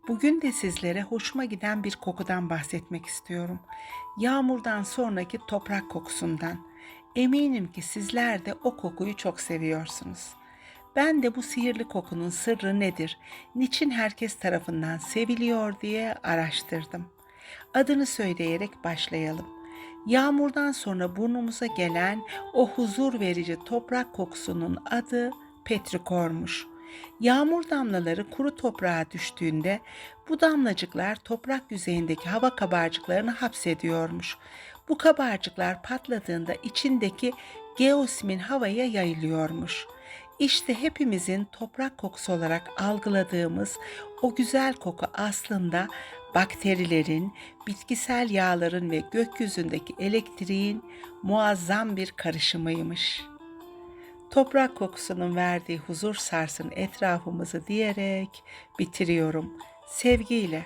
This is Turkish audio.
Bugün de sizlere hoşuma giden bir kokudan bahsetmek istiyorum. Yağmurdan sonraki toprak kokusundan. Eminim ki sizler de o kokuyu çok seviyorsunuz. Ben de bu sihirli kokunun sırrı nedir, niçin herkes tarafından seviliyor diye araştırdım. Adını söyleyerek başlayalım. Yağmurdan sonra burnumuza gelen o huzur verici toprak kokusunun adı petrikormuş. Yağmur damlaları kuru toprağa düştüğünde bu damlacıklar toprak yüzeyindeki hava kabarcıklarını hapsediyormuş. Bu kabarcıklar patladığında içindeki geosmin havaya yayılıyormuş. İşte hepimizin toprak kokusu olarak algıladığımız o güzel koku aslında bakterilerin, bitkisel yağların ve gökyüzündeki elektriğin muazzam bir karışımıymış. Toprak kokusunun verdiği huzur sarsın etrafımızı diyerek bitiriyorum. Sevgiyle.